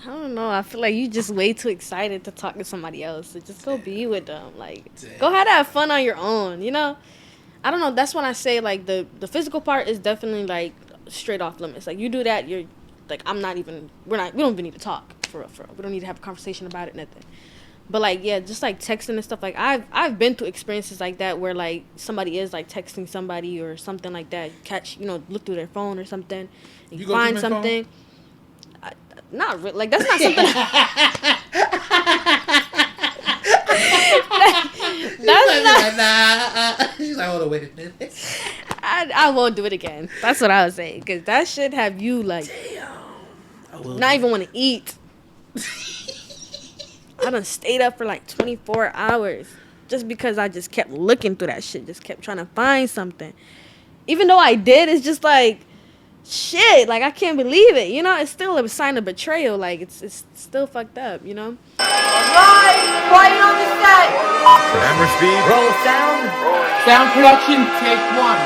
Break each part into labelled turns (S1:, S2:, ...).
S1: I don't know. I feel like you just way too excited to talk to somebody else. So just go be with them. Like, go have fun on your own. I don't know. That's when I say like the physical part is definitely like straight off limits. Like you do that, you're like I'm not even. We don't even need to talk for real. For real. We don't need to have a conversation about it. Nothing. But like yeah, just like texting and stuff. Like I've been through experiences like that where like somebody is like texting somebody or something like that. Look through their phone or something, and you
S2: go through
S1: find
S2: my
S1: something. Not really. Like that's not something. That's not.
S2: She's like, hold on, wait a minute.
S1: I won't do it again. That's what I was saying. Because that should have you, like, not even want to eat. I done stayed up for, like, 24 hours. Just because I just kept looking through that shit. Just kept trying to find something. Even though I did, it's just, like, shit. Like, I can't believe it. It's still a sign of betrayal. Like, it's still fucked up,
S3: Live, quiet on the set.
S4: Camera speed.
S3: Roll sound. Sound production, take one.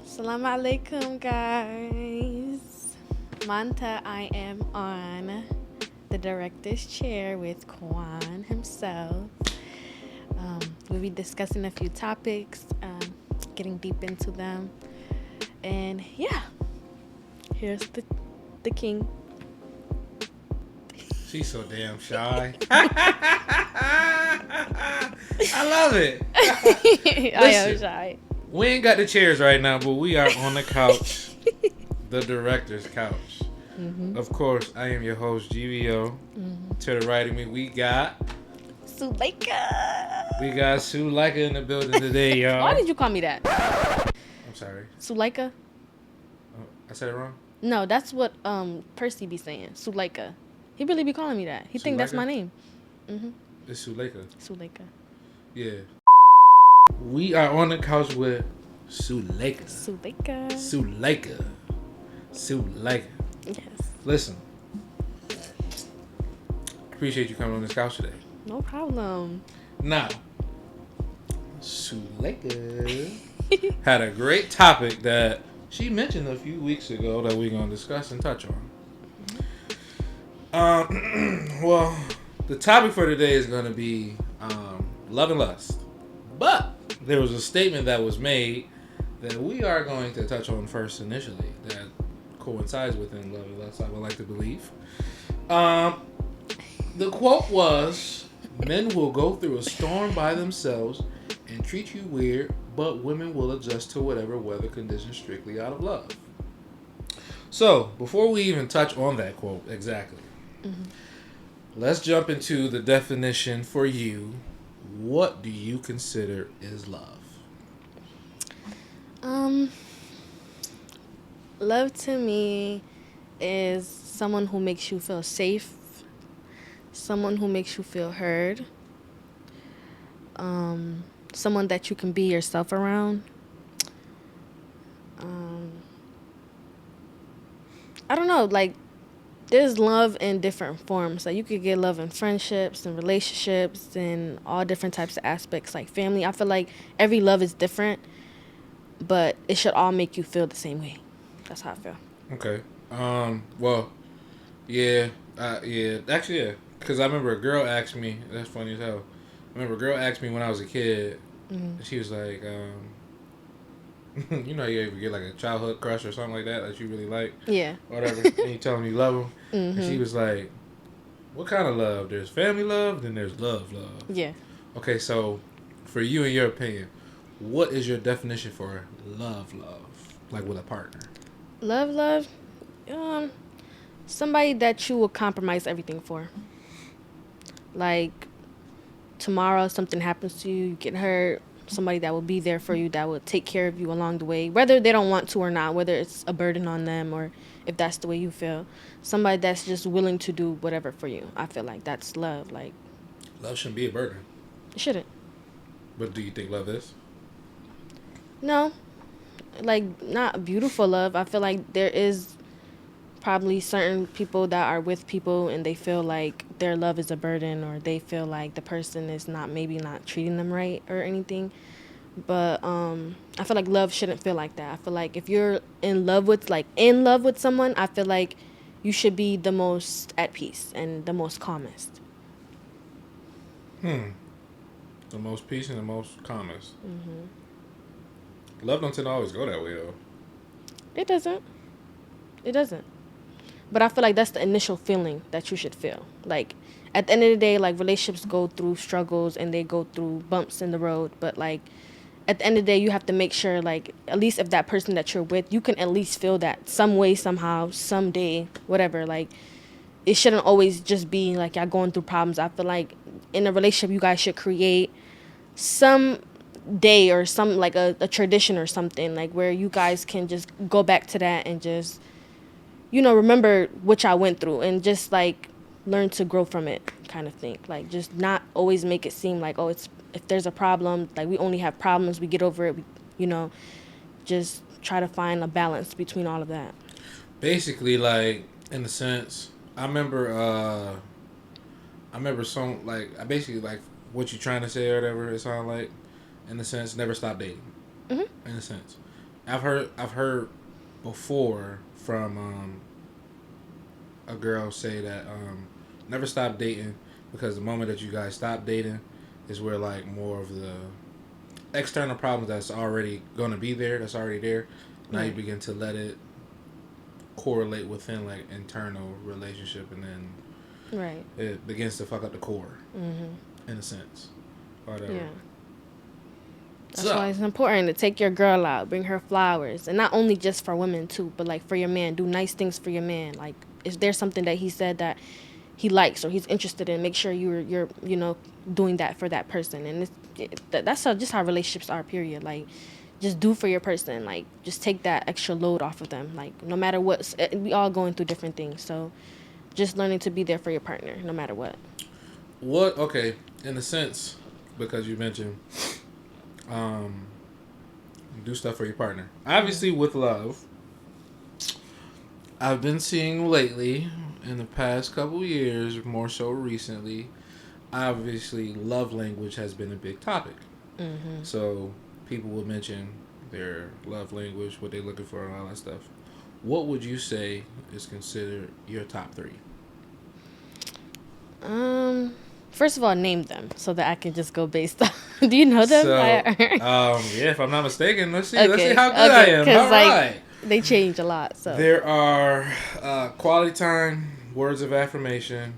S1: Assalamu alaikum, guys. Manta, I am on the director's chair with Kwan himself. We'll be discussing a few topics, getting deep into them. And yeah, here's the king.
S2: She's so damn shy. I love it.
S1: I am shy.
S2: We ain't got the chairs right now, but we are on the couch. The director's couch. Mm-hmm. Of course, I am your host, GBO. Mm-hmm. To the right of me, we got...
S1: Suleika.
S2: We got Suleika in the building today, y'all.
S1: Why did you call me that?
S2: I'm sorry.
S1: Suleika?
S2: Oh, I said it wrong?
S1: No, that's what Percy be saying. Suleika. He really be calling me that. He think that's my name. Mm-hmm.
S2: It's Suleika.
S1: Suleika.
S2: Yeah. We are on the couch with Suleika.
S1: Suleika.
S2: Suleika. Suleika.
S1: Yes.
S2: Listen. Appreciate you coming on this couch today.
S1: No problem.
S2: Now, Suleika had a great topic that she mentioned a few weeks ago that we're going to discuss and touch on. Well, the topic for today is going to be love and lust. But there was a statement that was made that we are going to touch on first initially that coincides within love and lust, I would like to believe. The quote was, men will go through a storm by themselves and treat you weird, but women will adjust to whatever weather conditions strictly out of love. So, before we even touch on that quote exactly, let's jump into the definition for you. What do you consider is love?
S1: Love to me is someone who makes you feel safe, someone who makes you feel heard, someone that you can be yourself around. I don't know, like, there's love in different forms. Like, you could get love in friendships and relationships and all different types of aspects. Like, family, I feel like every love is different, but it should all make you feel the same way. That's how I feel.
S2: Okay. Well, yeah. Actually, yeah. Because I remember a girl asked me, that's funny as hell. I remember a girl asked me when I was a kid, and she was like, you know, you ever get like a childhood crush or something like that you really like?
S1: Yeah.
S2: Whatever. And you tell them you love them. And she was like, what kind of love? There's family love, then there's love.
S1: Yeah.
S2: Okay, so for you, in your opinion, what is your definition for love? Like with a partner?
S1: Love? Somebody that you will compromise everything for. Like, tomorrow something happens to you, you get hurt, somebody that will be there for you, that will take care of you along the way, whether they don't want to or not, whether it's a burden on them or if that's the way you feel. Somebody that's just willing to do whatever for you. I feel like that's love. Like,
S2: Love shouldn't be a burden.
S1: It shouldn't.
S2: But do you think love is?
S1: No. Like, not beautiful love. I feel like there is probably certain people that are with people and they feel like their love is a burden, or they feel like the person is not treating them right or anything. But I feel like love shouldn't feel like that. I feel like if you're in love with someone, I feel like you should be the most at peace and the most calmest.
S2: The most peace and the most calmest. Love don't tend to always go that way though.
S1: It doesn't. It doesn't. But I feel like that's the initial feeling that you should feel. Like at the end of the day, like relationships go through struggles and they go through bumps in the road. But like at the end of the day, you have to make sure, like, at least if that person that you're with, you can at least feel that some way, somehow, someday, whatever. Like it shouldn't always just be like y'all going through problems. I feel like in a relationship, you guys should create some day or some like a tradition or something like where you guys can just go back to that and just remember what I went through and just like learn to grow from it kind of thing. Like just not always make it seem like, oh, it's if there's a problem, like we only have problems, we get over it, just try to find a balance between all of that.
S2: Basically, like in a sense, I remember some like I basically like what you're trying to say or whatever. It sounds like, in a sense, never stop dating.
S1: Mhm.
S2: In a sense, I've heard before from a girl say that never stop dating because the moment that you guys stop dating is where like more of the external problems that's already gonna be there, that's already there. Now you
S1: Right.
S2: begin to let it correlate within like internal relationship, and then
S1: Right.
S2: it begins to fuck up the core
S1: Mhm.
S2: in a sense. Whatever.
S1: Yeah. That's
S2: So,
S1: why it's important to take your girl out, bring her flowers, and not only just for women too, but like for your man, do nice things for your man. Like if there's something that he said that he likes or he's interested in, make sure you're doing that for that person. And that's just how relationships are. Period. Like just do for your person. Like just take that extra load off of them. Like no matter what, we all going through different things. So just learning to be there for your partner, no matter what.
S2: what? Okay, in a sense, because you mentioned um, do stuff for your partner. Obviously, with love, I've been seeing lately in the past couple years, more so recently. Obviously, love language has been a big topic.
S1: Mhm.
S2: So people will mention their love language, what they're looking for, and all that stuff. What would you say is considered your top three?
S1: First of all, name them so that I can just go based on. Do you know them?
S2: So, yeah, if I'm not mistaken, let's see. Let's see
S1: Okay,
S2: how good I am.
S1: 'cause,
S2: All
S1: like,
S2: right.
S1: they change a lot. So
S2: There are quality time, words of affirmation,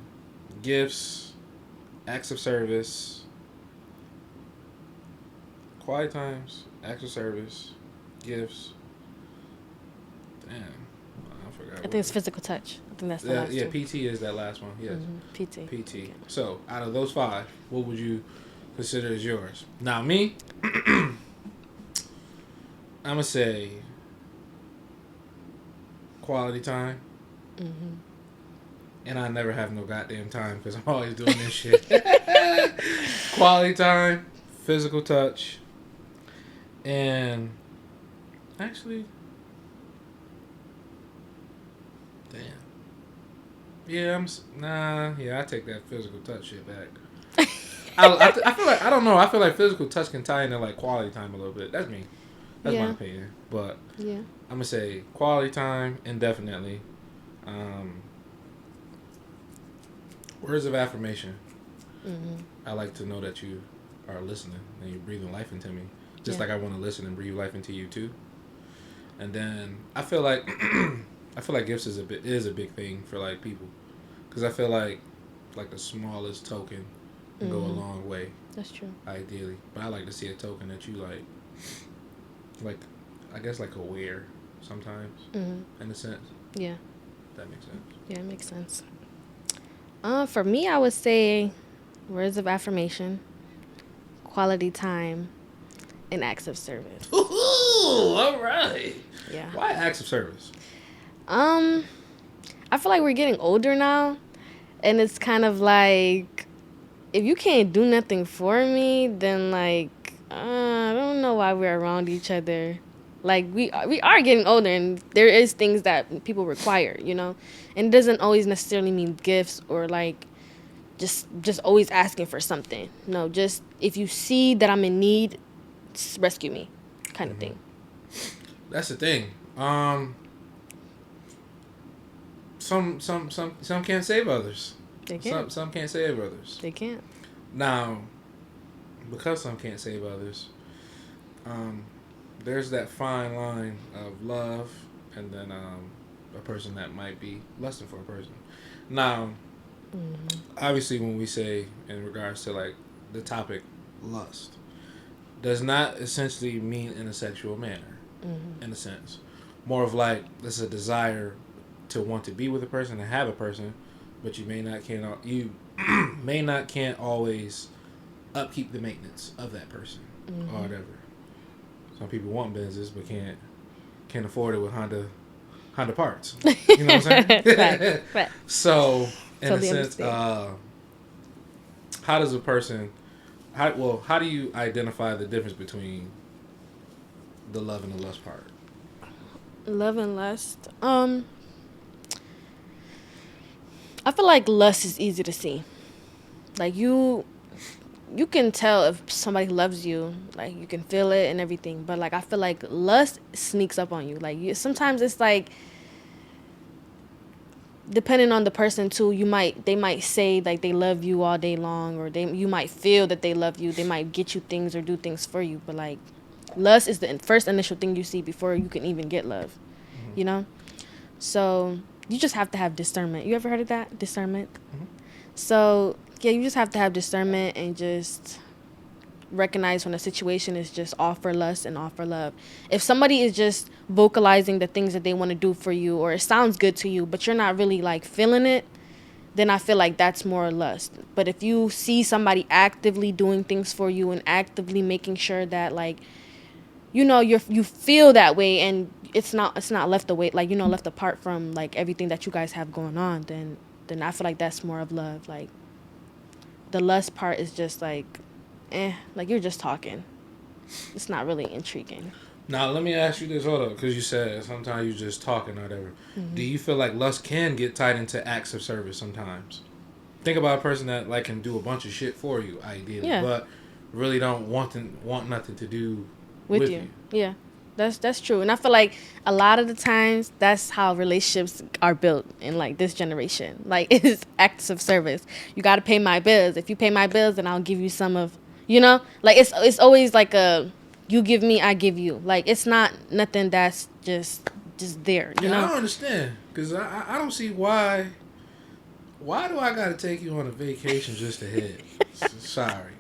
S2: gifts, acts of service. Quality times, acts of service, gifts. Damn, I forgot.
S1: I think it's physical touch. I think that's the last
S2: Yeah,
S1: two.
S2: PT is that last one. Yes,
S1: PT.
S2: PT.
S1: Okay.
S2: So, out of those five, what would you consider as yours? Now, me, I'm gonna say quality time, and I never have no goddamn time because I'm always doing this shit. Quality time, physical touch, and actually, damn. Yeah, I take that physical touch shit back. I feel like I don't know. I feel like physical touch can tie into like quality time a little bit. That's me. That's my
S1: Yeah.
S2: opinion. But
S1: Yeah.
S2: I'm gonna say quality time indefinitely. Words of affirmation. I like to know that you are listening and you're breathing life into me, just
S1: Yeah.
S2: like I want to listen and breathe life into you too. And then I feel like gifts is a big thing for like people, because I feel like the smallest token can go a long way.
S1: That's true.
S2: Ideally, but I like to see a token that you like I guess like aware sometimes in a sense.
S1: Yeah.
S2: That makes sense.
S1: Yeah, it makes sense. For me, I would say words of affirmation, quality time, and acts of service.
S2: Ooh, all right.
S1: Yeah.
S2: Why acts of service?
S1: I feel like we're getting older now, and it's kind of like, if you can't do nothing for me, then like, I don't know why we're around each other. Like we are getting older, and there is things that people require, and it doesn't always necessarily mean gifts or like just always asking for something. No, just if you see that I'm in need, rescue me, kind of thing.
S2: That's the thing. Some can't save others.
S1: They can't.
S2: Some can't save others.
S1: They can't.
S2: Now, because some can't save others, there's that fine line of love and then a person that might be lusting for a person. Now, obviously, when we say in regards to like the topic lust, does not essentially mean in a sexual manner, in a sense. More of like this is a desire to want to be with a person and have a person, but you may not can't always upkeep the maintenance of that person or whatever. Some people want business but can't afford it with Honda parts. You know what I'm saying?
S1: Right.
S2: So in
S1: Totally
S2: a sense, how does a person how do you identify the difference between the love and the lust part?
S1: Love and lust. I feel like lust is easy to see. Like you can tell if somebody loves you, like you can feel it and everything. But like I feel like lust sneaks up on you. Like sometimes it's like, depending on the person too, they might say like they love you all day long, or you might feel that they love you. They might get you things or do things for you. But like lust is the first initial thing you see before you can even get love. You know, so you just have to have discernment. You ever heard of that? Discernment? So, yeah, you just have to have discernment and just recognize when a situation is just all for lust and all for love. If somebody is just vocalizing the things that they want to do for you, or it sounds good to you, but you're not really, like, feeling it, then I feel like that's more lust. But if you see somebody actively doing things for you and actively making sure that, like, you know, you feel that way and it's not left away, like, you know, left apart from like everything that you guys have going on, then I feel like that's more of love. Like the lust part is just like like you're just talking. It's not really intriguing.
S2: Now let me ask you this, hold up, because you said sometimes you just talking or whatever. Do you feel like lust can get tied into acts of service sometimes? Think about a person that like can do a bunch of shit for you, ideally, but really don't want nothing to do with you.
S1: Yeah. That's true. And I feel like a lot of the times that's how relationships are built in like this generation. Like it's acts of service. You got to pay my bills. If you pay my bills, then I'll give you some of, you know, like it's always like a you give me, I give you. Like it's not nothing that's just there, you know?
S2: I don't understand, because I don't see why do I got to take you on a vacation just to hit? Sorry.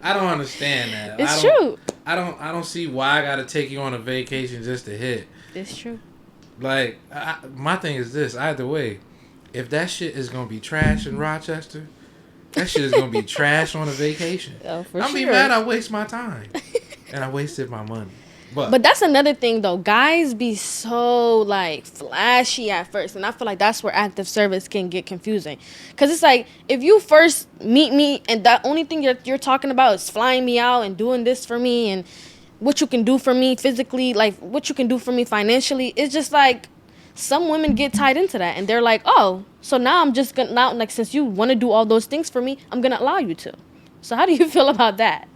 S2: I don't understand that.
S1: It's true.
S2: I don't see why I gotta take you on a vacation just to hit.
S1: It's true.
S2: Like, my thing is this. Either way, if that shit is gonna be trash in Rochester, that shit is gonna be trash on a vacation.
S1: Oh, for
S2: I'm
S1: sure.
S2: be mad I waste my time. And I wasted my money.
S1: But that's another thing, though. Guys be so, like, flashy at first. And I feel like that's where active service can get confusing. Because it's like, if you first meet me and the only thing you're talking about is flying me out and doing this for me and what you can do for me physically, like, what you can do for me financially, it's just like some women get tied into that. And they're like, oh, so now I'm just going to, now, like, since you want to do all those things for me, I'm going to allow you to. So how do you feel about that?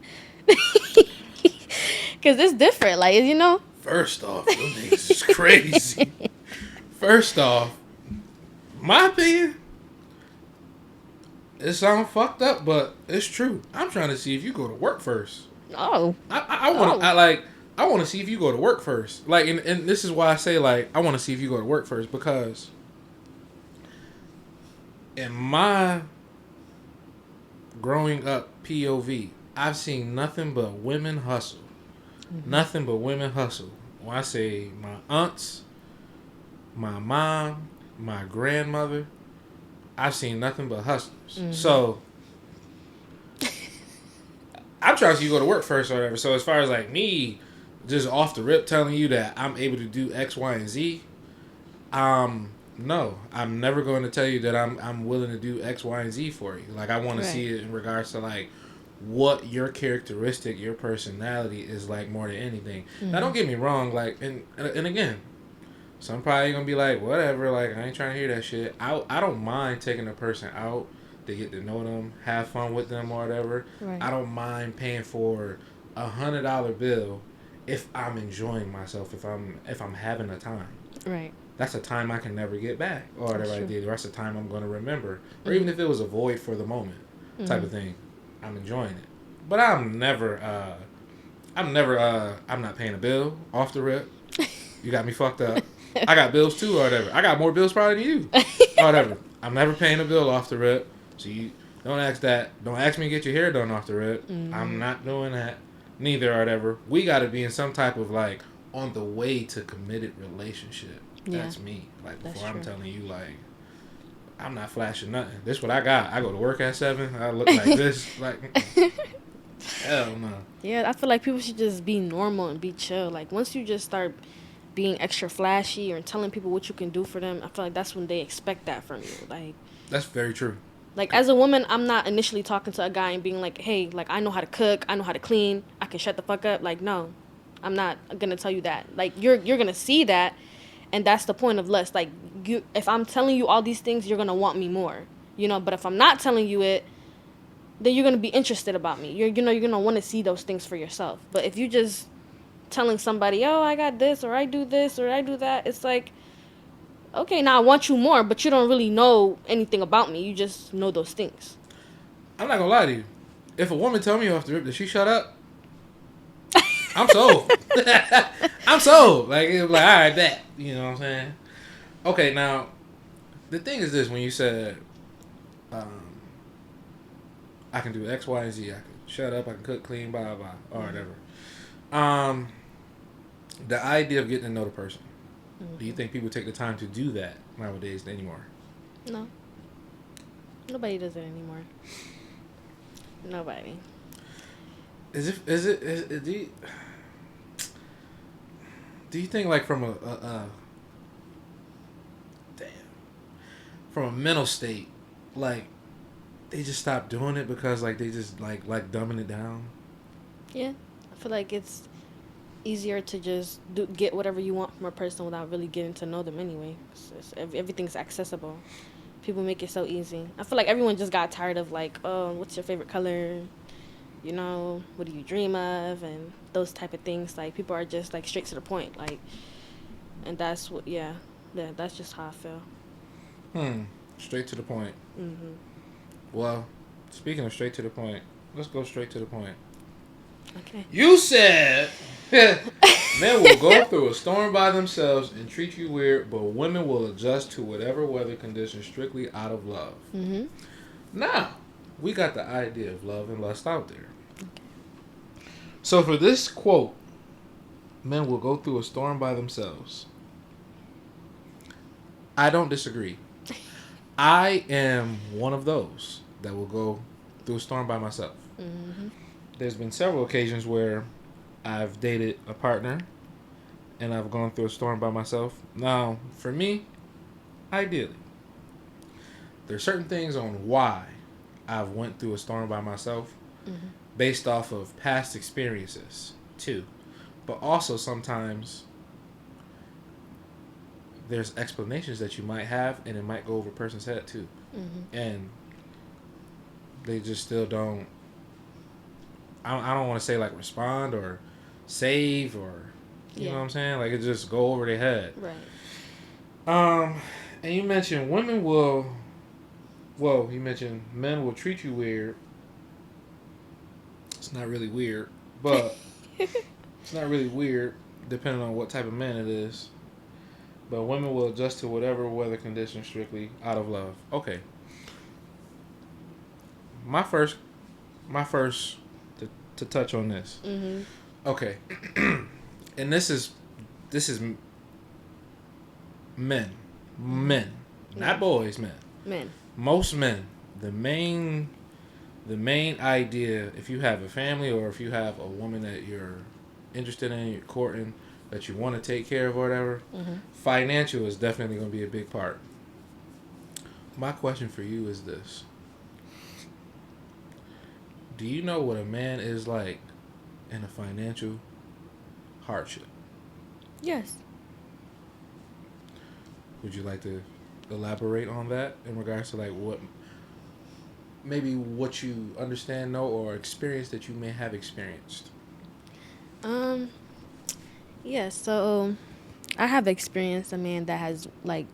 S1: Because it's different, like, you know?
S2: First off, them niggas is crazy. First off, my opinion, it sounds fucked up, but it's true. I'm trying to see if you go to work first.
S1: Oh.
S2: I want to see if you go to work first. Like, and this is why I say, like, I want to see if you go to work first, because in my growing up POV, I've seen nothing but women hustle. Nothing but women hustle. When I say my aunts, my mom, my grandmother, I've seen nothing but hustlers. So I'm trying to see you go to work first or whatever. So as far as like me, just off the rip telling you that I'm able to do X, Y, and Z, no, I'm never going to tell you that I'm willing to do X, Y, and Z for you. Like I want to see it in regards to like what your characteristic, your personality is like more than anything. Now, don't get me wrong, like, and again, some probably gonna be like, whatever, like, I ain't trying to hear that shit. I don't mind taking a person out to get to know them, have fun with them or whatever.
S1: Right.
S2: I don't mind paying for $100 bill if I'm enjoying myself, if I'm having a time.
S1: Right.
S2: That's a time I can never get back, or whatever
S1: That's
S2: I
S1: true.
S2: did. Or that's a time I'm going to remember, or even if it was a void for the moment, type of thing. I'm enjoying it, but I'm not paying a bill off the rip. You got me fucked up. I got bills too, or whatever. I got more bills probably than you, or whatever. I'm never paying a bill off the rip. So you don't ask that. Don't ask me to get your hair done off the rip. I'm not doing that. Neither, or whatever. We got to be in some type of like on the way to committed relationship.
S1: Yeah.
S2: That's me. Like
S1: That's
S2: before, I'm
S1: true.
S2: telling you, like I'm not flashing nothing. This what I got. I go to work at 7. I look like this. Like hell no.
S1: Yeah, I feel like people should just be normal and be chill. Like once you just start being extra flashy or telling people what you can do for them, I feel like that's when they expect that from you.
S2: That's very true.
S1: Like as a woman, I'm not initially talking to a guy and being like, "Hey, like I know how to cook, I know how to clean, I can shut the fuck up." Like no, I'm not gonna tell you that. Like you're gonna see that, and that's the point of lust. Like if I'm telling you all these things, you're gonna want me more, you know. But if I'm not telling you it, then you're gonna be interested about me. You're gonna want to see those things for yourself. But if you just telling somebody, "Oh, I got this," or "I do this," or "I do that," it's like, okay, now I want you more, but you don't really know anything about me. You just know those things.
S2: I'm not gonna lie to you. If a woman tell me off the rip that she shut up, I'm sold. I'm sold. Like it's like all right, bet. You know what I'm saying? Okay, now the thing is this: when you said, I can do X, Y, and Z. I can shut up. I can cook, clean, blah blah, or whatever. The idea of getting to know the person. Do you think people take the time to do that nowadays anymore?
S1: No. Nobody does it anymore. Nobody.
S2: Do you think like from from a mental state, like they just stop doing it because like they just like dumbing it down?
S1: Yeah. I feel like it's easier to just get whatever you want from a person without really getting to know them anyway. Everything's accessible. People make it so easy. I feel like everyone just got tired of like, oh, what's your favorite color? You know, what do you dream of? And those type of things. Like people are just like straight to the point. Like, and that's what, yeah, that's just how I feel.
S2: Straight to the point.
S1: Mm-hmm.
S2: Well, speaking of straight to the point, let's go straight to the point.
S1: Okay.
S2: You said men will go through a storm by themselves and treat you weird, but women will adjust to whatever weather conditions strictly out of love.
S1: Mm-hmm.
S2: Now, we got the idea of love and lust out there. Okay. So for this quote, men will go through a storm by themselves. I don't disagree. I am one of those that will go through a storm by myself.
S1: Mm-hmm.
S2: There's been several occasions where I've dated a partner and I've gone through a storm by myself. Now, for me, ideally, there's certain things on why I've went through a storm by myself based off of past experiences too. But also sometimes there's explanations that you might have and it might go over a person's head too. And they just still don't, I don't want to say like respond or save or you know what I'm saying, like it just go over their head.
S1: Right.
S2: And you mentioned women will, well, you mentioned men will treat you weird. It's not really weird, but it's not really weird depending on what type of man it is. But women will adjust to whatever weather conditions strictly out of love. Okay. My first to touch on this. Okay. And this is men, not boys, men. Most men, the main idea, if you have a family or if you have a woman that you're interested in, you're courting, that you want to take care of or whatever, financial is definitely going to be a big part. My question for you is this. Do you know what a man is like in a financial hardship?
S1: Yes.
S2: Would you like to elaborate on that in regards to like what you understand, know, or experience that you may have experienced?
S1: Um, yeah, so I have experienced a man that has like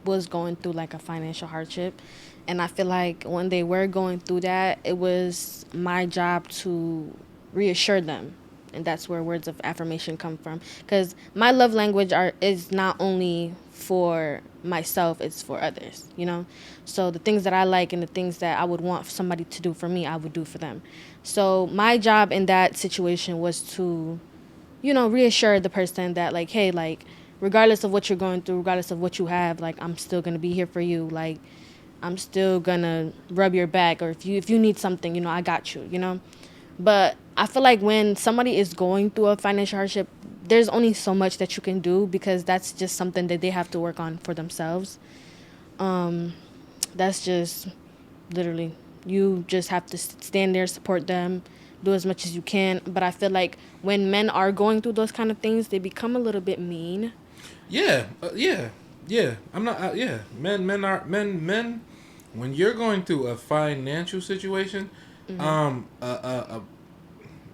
S1: was going through like a financial hardship, and I feel like when they were going through that, it was my job to reassure them, and that's where words of affirmation come from. Because my love language is not only for myself, it's for others. So the things that I like and the things that I would want somebody to do for me, I would do for them. So my job in that situation was to reassure the person that like, hey, like, regardless of what you're going through, regardless of what you have, like, I'm still gonna be here for you. Like, I'm still gonna rub your back, or if you need something, I got you. But I feel like when somebody is going through a financial hardship, there's only so much that you can do because that's just something that they have to work on for themselves. That's just literally, you just have to stand there, support them, do as much as you can. But I feel like when men are going through those kind of things, they become a little bit mean.
S2: Yeah, yeah. I'm not. Yeah, men. When you're going through a financial situation,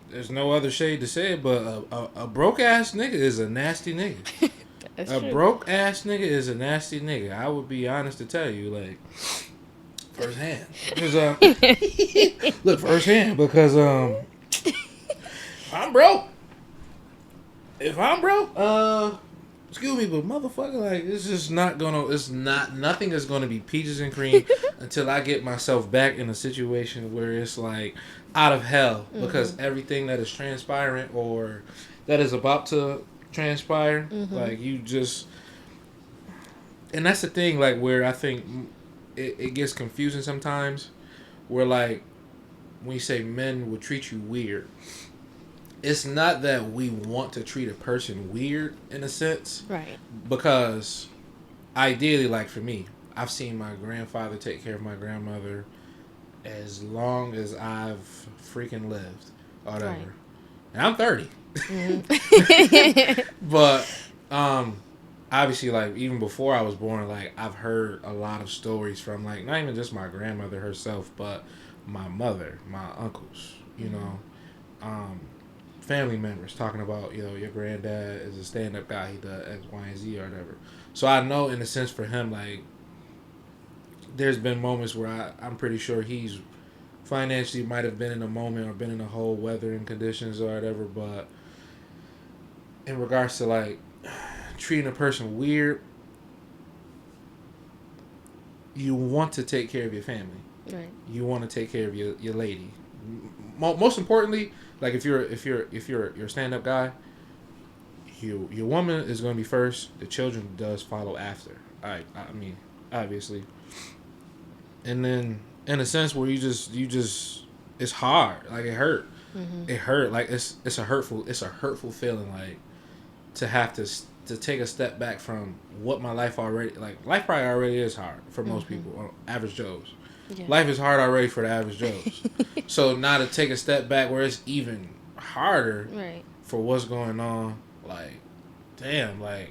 S2: there's no other shade to say it, but a broke ass nigga is a nasty nigga.
S1: That's
S2: A
S1: true.
S2: broke ass nigga is a nasty nigga. I would be honest to tell you, like, firsthand. Because, look, firsthand, because if I'm broke, excuse me, but motherfucker, like, it's just not gonna. Nothing is gonna be peaches and cream until I get myself back in a situation where it's like out of hell because everything that is transpiring or that is about to transpire, like, you just. And that's the thing, like, where I think it gets confusing sometimes, where, like, when you say men will treat you weird, it's not that we want to treat a person weird in a sense.
S1: Right.
S2: Because ideally, like for me, I've seen my grandfather take care of my grandmother as long as I've freaking lived, or whatever.
S1: Right.
S2: And I'm 30. But obviously, like, even before I was born, like, I've heard a lot of stories from, like, not even just my grandmother herself, but my mother, my uncles, family members talking about, your granddad is a stand-up guy, he does X, Y, and Z or whatever. So I know, in a sense, for him, like, there's been moments where I'm pretty sure he's financially might have been in a moment or been in a hole, weathering conditions or whatever, but in regards to, like, treating a person weird, you want to take care of your family.
S1: Right.
S2: You want to take care of your lady. Most importantly, like, if you're a stand up guy, your woman is going to be first. The children does follow after. I mean, obviously. And then in a sense where you just it's hard. Like, it hurt. It hurt. Like, it's a hurtful feeling, like, to have to take a step back from what my life already, like, life probably already is hard for most people, average Joes. Yeah. Life is hard already for the average Joes. So now to take a step back where it's even harder,
S1: right,
S2: for what's going on, like, damn, like,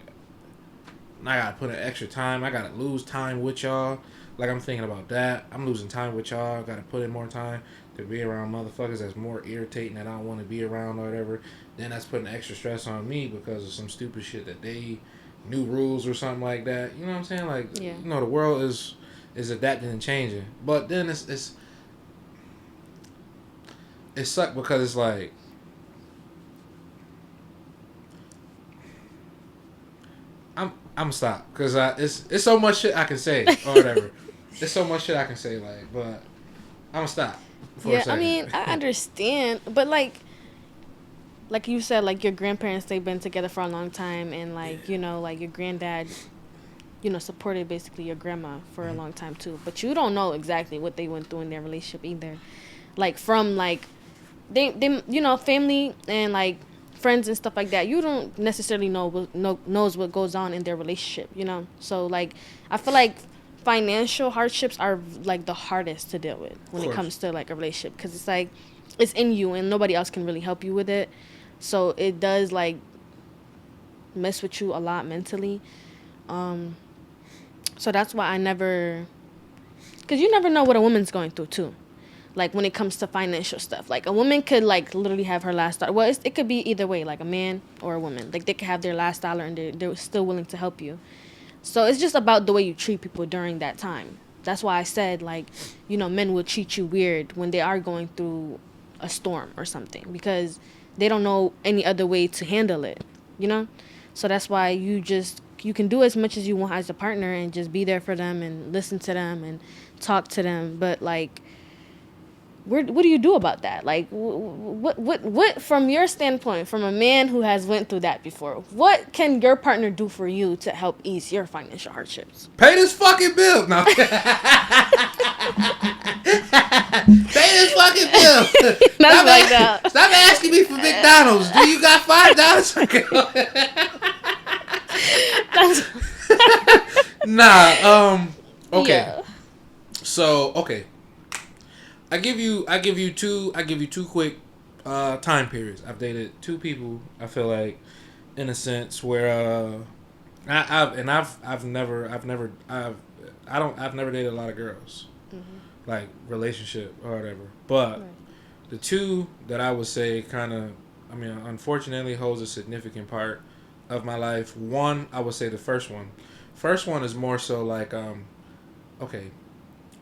S2: I gotta put in extra time. I gotta lose time with y'all. Like, I'm thinking about that. I'm losing time with y'all. Gotta put in more time to be around motherfuckers that's more irritating that I don't want to be around or whatever. Then that's putting extra stress on me because of some stupid shit that they, new rules or something like that. You know what I'm saying? Like,
S1: yeah.
S2: The world is adapting and changing. But then it sucked because it's like, I'm gonna stop because it's so much shit I can say or whatever. There's so much shit I can say, like, but I'm gonna stop for a second.
S1: I mean, I understand, but like you said, like, your grandparents, they've been together for a long time, and like, like, your granddad, supported basically your grandma for a long time too. But you don't know exactly what they went through in their relationship either. Like, from like they family and like friends and stuff like that, you don't necessarily knows what goes on in their relationship, So like, I feel like financial hardships are like the hardest to deal with when it comes to like a relationship, because it's like it's in you and nobody else can really help you with it. So it does like mess with you a lot mentally. So that's why I never, because you never know what a woman's going through too. like when it comes to financial stuff. Like a woman could like literally have her last dollar. Well, it could be either way, like a man or a woman. Like they could have their last dollar and they're still willing to help you. So it's just about the way you treat people during that time. That's why I said, like, men will treat you weird when they are going through a storm or something because they don't know any other way to handle it, So that's why you can do as much as you want as a partner and just be there for them and listen to them and talk to them. But, like, what do you do about that? Like, what from your standpoint, from a man who has went through that before, what can your partner do for you to help ease your financial hardships?
S2: Pay this fucking bill. No. Pay this fucking bill. Stop asking me for McDonald's. Do you got $5? Nah. Okay.
S1: Yeah.
S2: So okay. I give you two quick time periods. I've dated two people. I feel like, in a sense, where I've never dated a lot of girls, like relationship or whatever. But the two that I would say unfortunately holds a significant part of my life. One, I would say the first one. First one is more so like okay.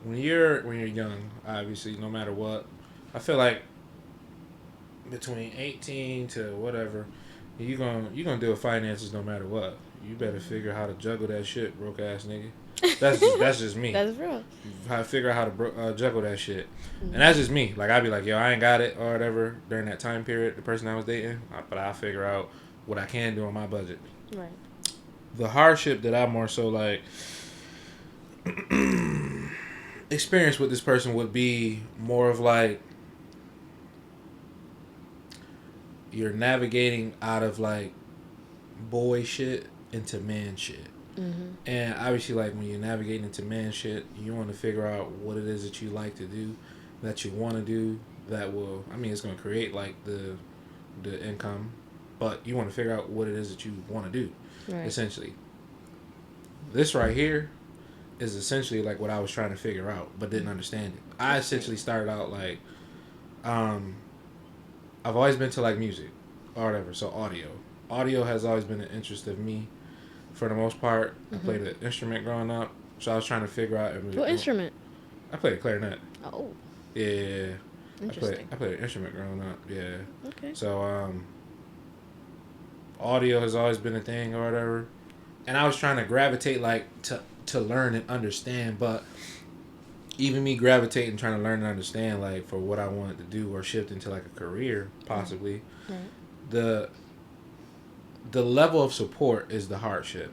S2: When you're young, obviously, no matter what, I feel like between 18 to whatever, you're gonna deal with finances no matter what. You better figure out how to juggle that shit, broke ass nigga. That's just me.
S1: That's real.
S2: How to figure out how to juggle that shit, and that's just me. Like I'd be like, yo, I ain't got it or whatever during that time period. The person I was dating, but I'll figure out what I can do on my budget.
S1: Right.
S2: The hardship that I more so like. Experience with this person would be more of like you're navigating out of like boy shit into man shit. And obviously, like when you're navigating into man shit, you want to figure out what it is that you like to do, that you want to do, that will, it's going to create like the income, but you want to figure out what it is that you want to do, essentially. This right here is essentially like what I was trying to figure out, but didn't understand it. I essentially started out like, I've always been to like music or whatever, so audio. Audio has always been an interest of me, for the most part. I played an instrument growing up, so I was trying to figure out.
S1: What instrument?
S2: I played a clarinet.
S1: Oh.
S2: Yeah.
S1: Interesting.
S2: I played an instrument growing up. Yeah.
S1: Okay.
S2: So audio has always been a thing or whatever, and I was trying to gravitate like to learn and understand, but even me gravitating trying to learn and understand like for what I wanted to do or shift into like a career possibly, the level of support is the hardship.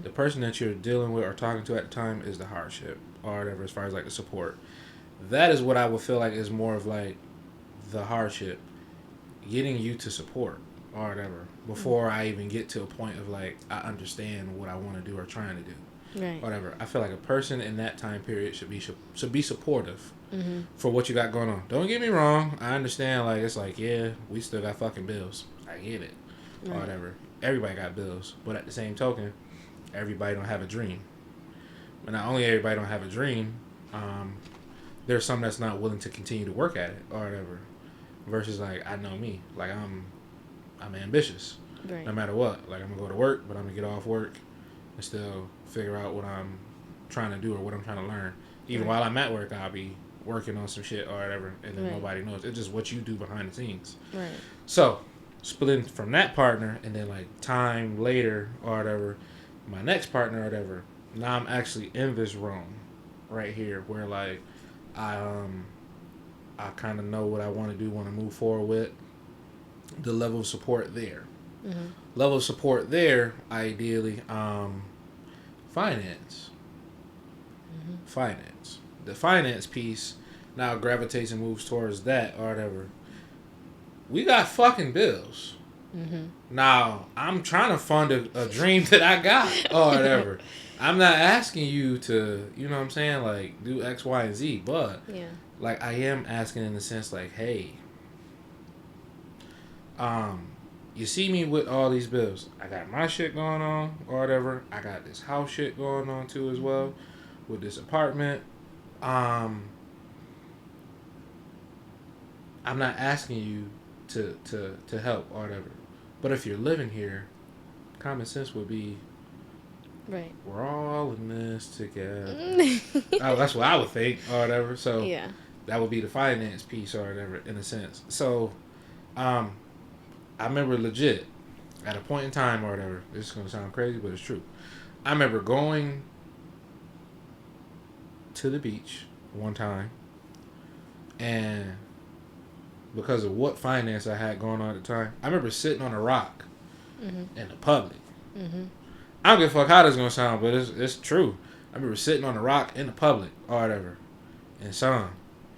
S2: The person that you're dealing with or talking to at the time is the hardship or whatever, as far as like the support. That is what I would feel like is more of like the hardship, getting you to support or whatever before I even get to a point of like I understand what I want to do or trying to do. Whatever. I feel like a person in that time period should be supportive for what you got going on. Don't get me wrong. I understand. Like it's like we still got fucking bills. I get it. Or whatever. Everybody got bills, but at the same token, everybody don't have a dream. But not only everybody don't have a dream, there's some that's not willing to continue to work at it or whatever. Versus like I know me. Like I'm ambitious. No matter what. Like I'm gonna go to work, but I'm gonna get off work and still figure out what I'm trying to do or what I'm trying to learn. Even while I'm at work, I'll be working on some shit or whatever, and then nobody knows. It's just what you do behind the scenes. So, splitting from that partner, and then like time later or whatever, my next partner or whatever, now I'm actually in this room right here where like I kind of know what I want to do, want to move forward with. The level of support there. Level of support there, ideally, finance. Finance. The finance piece now gravitates and moves towards that or whatever. We got fucking bills. Now, I'm trying to fund a dream that I got or whatever. I'm not asking you to, you know what I'm saying, like, do X, Y, and Z, but, like, I am asking in the sense, like, hey, you see me with all these bills. I got my shit going on or whatever. I got this house shit going on too as well with this apartment. I'm not asking you to help or whatever. But if you're living here, common sense would be,
S1: Right.
S2: we're all in this together. Oh, that's what I would think or whatever. So
S1: Yeah.
S2: that would be the finance piece or whatever in a sense. So I remember legit at a point in time or whatever. This is gonna sound crazy, but it's true. I remember going to the beach one time, and because of what finance I had going on at the time, I remember sitting on a rock in the public. I don't give a fuck how this is gonna sound, but it's true. I remember sitting on a rock in the public or whatever, and sun.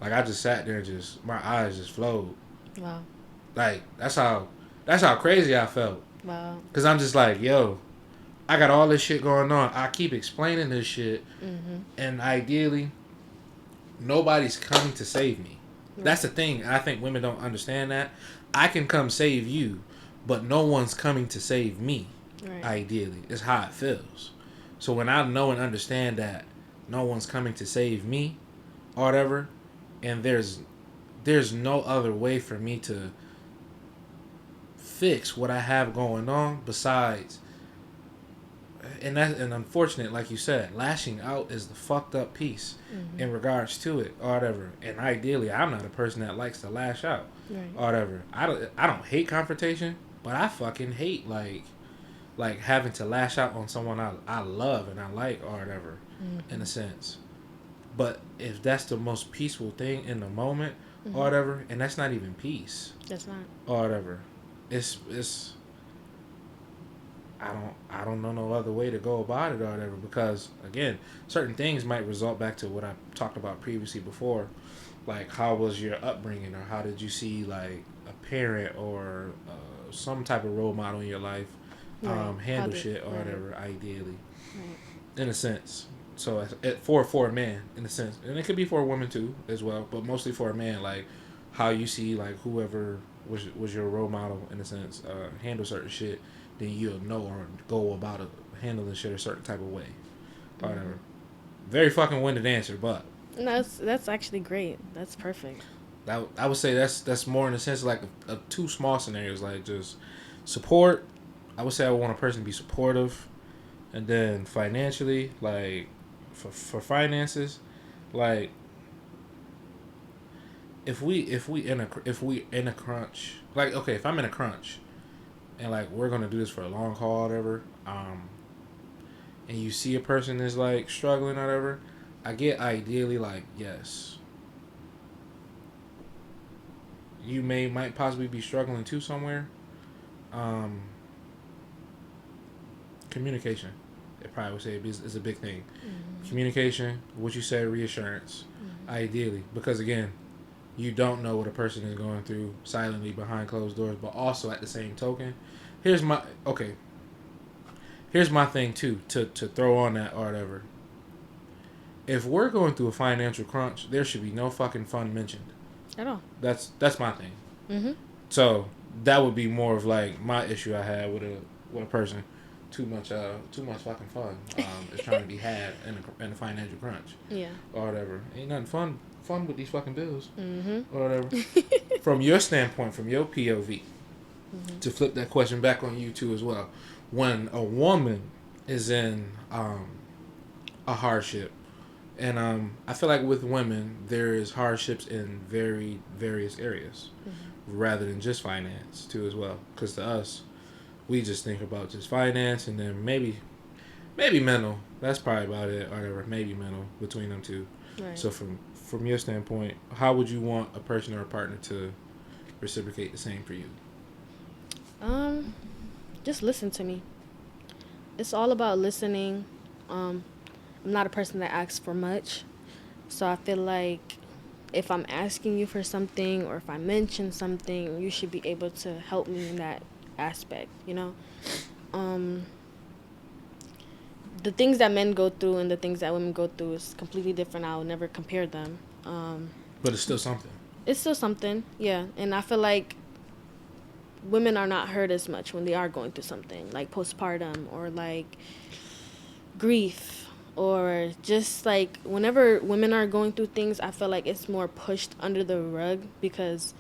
S2: Like I just sat there and just my eyes just flowed.
S1: Wow.
S2: Like that's how crazy I felt.
S1: Wow.
S2: Cause I'm just like, yo, I got all this shit going on. I keep explaining this shit, and ideally, nobody's coming to save me. That's the thing. I think women don't understand that. I can come save you, but no one's coming to save me.
S1: Right.
S2: Ideally, it's how it feels. So when I know and understand that no one's coming to save me, or whatever, and there's no other way for me to fix what I have going on besides, and unfortunate, like you said, lashing out is the fucked up piece in regards to it or whatever. And ideally, I'm not a person that likes to lash out or whatever. I don't hate confrontation, but I fucking hate like having to lash out on someone I love and I like or whatever in a sense. But if that's the most peaceful thing in the moment or whatever, and that's not even peace.
S1: That's not.
S2: Or whatever. It's I don't know no other way to go about it or whatever, because again, certain things might result back to what I talked about previously before, like how was your upbringing, or how did you see like a parent or some type of role model in your life handle shit or whatever, ideally, in a sense. So for a man, in a sense, and it could be for a woman too as well, but mostly for a man, like how you see like whoever was your role model in a sense handle certain shit, then you'll know or go about it, handling shit a certain type of way, or whatever. Very fucking winded answer, but
S1: No, that's actually great. That's perfect.
S2: I would say that's more in the sense of like of two small scenarios, like just support. I would say I would want a person to be supportive, and then financially, like for finances, like if we in a crunch, like okay, if I'm in a crunch, and like we're gonna do this for a long haul, or whatever, and you see a person is like struggling, or whatever, I get ideally like yes, you might possibly be struggling too somewhere. Communication, it probably would say is a big thing. Communication, what you said, reassurance, ideally, because again, you don't know what a person is going through silently behind closed doors, but also at the same token, here's my thing too to throw on that or whatever. If we're going through a financial crunch, there should be no fucking fun mentioned
S1: At all.
S2: That's my thing. So that would be more of like my issue I had with a person. Too much fucking fun is trying to be had in a financial crunch.
S1: Yeah.
S2: Or whatever. Ain't nothing fun with these fucking bills. Or whatever. From your standpoint, from your POV, to flip that question back on you too as well. When a woman is in a hardship, and I feel like with women there is hardships in very various areas, rather than just finance too as well. Because to us, we just think about just finance, and then maybe mental. That's probably about it. Or whatever, maybe mental between them two.
S1: Right.
S2: So from your standpoint, how would you want a person or a partner to reciprocate the same for you?
S1: Just listen to me. It's all about listening. I'm not a person that asks for much, so I feel like if I'm asking you for something, or if I mention something, you should be able to help me in that aspect, you know. The things that men go through and the things that women go through is completely different. I will never compare them.
S2: But it's still something.
S1: It's still something, yeah. And I feel like women are not hurt as much when they are going through something like postpartum, or like grief, or just like whenever women are going through things, I feel like it's more pushed under the rug, because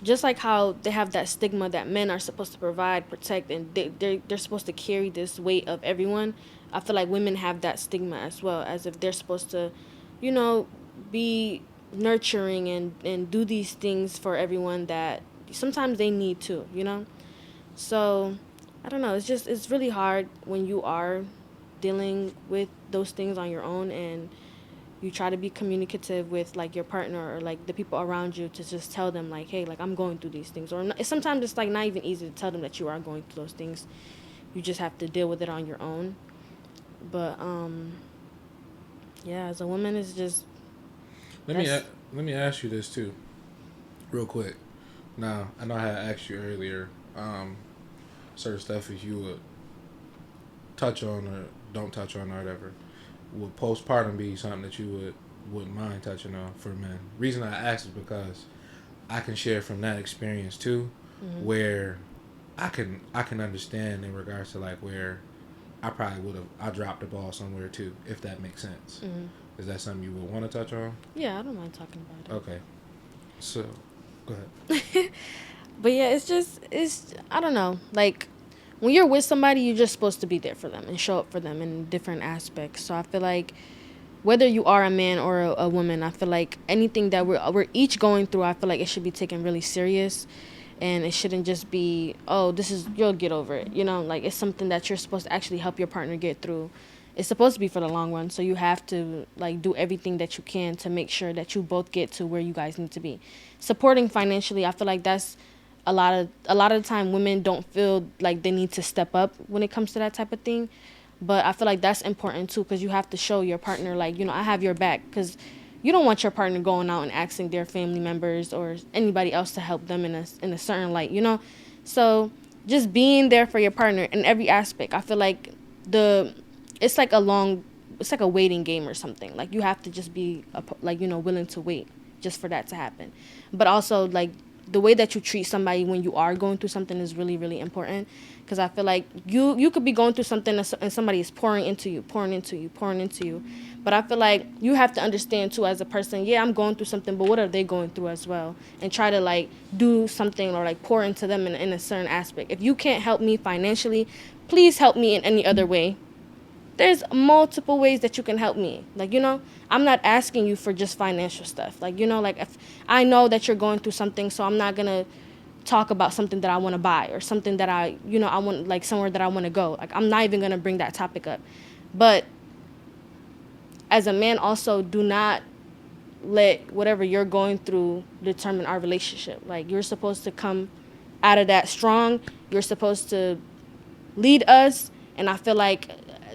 S1: just like how they have that stigma that men are supposed to provide, protect, and they're supposed to carry this weight of everyone. I feel like women have that stigma as well, as if they're supposed to, you know, be nurturing and do these things for everyone that sometimes they need to, you know? So, I don't know. It's really hard when you are dealing with those things on your own and you try to be communicative with like your partner or like the people around you to just tell them like, hey, like I'm going through these things. Or sometimes it's like not even easy to tell them that you are going through those things. You just have to deal with it on your own. But yeah, as a woman, it's just.
S2: Let me ask you this too, real quick. Now I know I had asked you earlier, certain stuff if you would touch on or don't touch on or whatever. Would postpartum be something that you wouldn't mind touching on for men? Reason I asked is because I can share from that experience too, where I can understand in regards to like where I probably I dropped the ball somewhere too, if that makes sense. Is that something you would want to touch on?
S1: Yeah, I don't mind talking about it.
S2: Okay, so go ahead.
S1: But yeah, it's I don't know, like. When you're with somebody, you're just supposed to be there for them and show up for them in different aspects. So I feel like whether you are a man or a woman, I feel like anything that we're each going through, I feel like it should be taken really serious. And it shouldn't just be, oh, you'll get over it. You know, like it's something that you're supposed to actually help your partner get through. It's supposed to be for the long run. So you have to like do everything that you can to make sure that you both get to where you guys need to be. Supporting financially, I feel like that's a lot of the time women don't feel like they need to step up when it comes to that type of thing, but I feel like that's important too, because you have to show your partner like, you know, I have your back, because you don't want your partner going out and asking their family members or anybody else to help them in a certain light, you know. So just being there for your partner in every aspect, I feel like it's like a waiting game or something. Like you have to just be like, you know, willing to wait just for that to happen. But also like the way that you treat somebody when you are going through something is really, really important, because I feel like you could be going through something and somebody is pouring into you. But I feel like you have to understand, too, as a person, yeah, I'm going through something, but what are they going through as well? And try to, like, do something or, like, pour into them in a certain aspect. If you can't help me financially, please help me in any other way. There's multiple ways that you can help me. Like, you know, I'm not asking you for just financial stuff. Like, you know, like if I know that you're going through something, so I'm not going to talk about something that I want to buy or something that I want, like somewhere that I want to go. Like, I'm not even going to bring that topic up. But as a man also, do not let whatever you're going through determine our relationship. Like, you're supposed to come out of that strong. You're supposed to lead us. And I feel like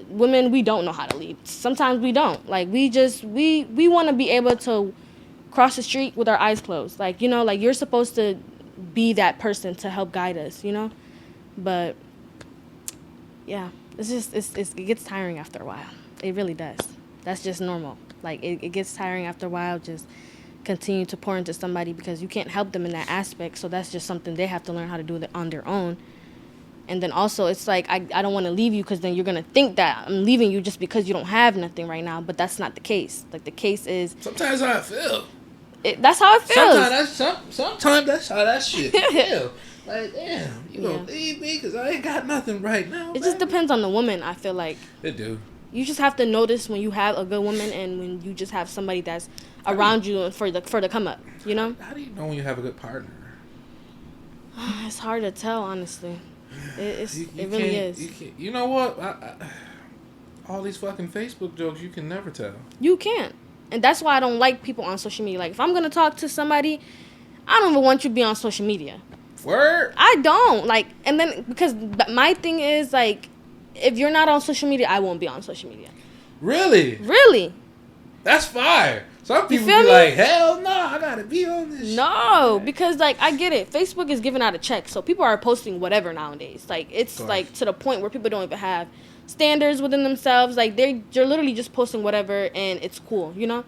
S1: women, we don't know how to lead. Sometimes we don't. Like, we want to be able to cross the street with our eyes closed. Like, you know, like you're supposed to be that person to help guide us, you know? But yeah, it gets tiring after a while. It really does. That's just normal. Like, it gets tiring after a while. Just continue to pour into somebody because you can't help them in that aspect. So that's just something they have to learn how to do on their own. And then also, it's like, I don't want to leave you because then you're going to think that I'm leaving you just because you don't have nothing right now. But that's not the case. Like, the case is...
S2: Sometimes how I feel.
S1: That's how it feels.
S2: Sometimes that's how that shit feel. Like, damn, you gonna leave me because I ain't got nothing right now.
S1: It just depends on the woman, I feel like.
S2: It do.
S1: You just have to notice when you have a good woman and when you just have somebody that's around you for the come up, you know?
S2: How do you know when you have a good partner?
S1: It's hard to tell, honestly. It really is.
S2: You know what? All these fucking Facebook jokes, you can never tell.
S1: You can't. And that's why I don't like people on social media. Like, if I'm going to talk to somebody, I don't even want you to be on social media.
S2: Word?
S1: I don't. Like, and then, because my thing is, like, if you're not on social media, I won't be on social media.
S2: Really?
S1: Really.
S2: That's fire. Some people be like, hell no, I gotta be on this shit.
S1: No, because, like, I get it. Facebook is giving out a check, so people are posting whatever nowadays. Like, it's, like, to the point where people don't even have standards within themselves. Like, they're literally just posting whatever, and it's cool, you know?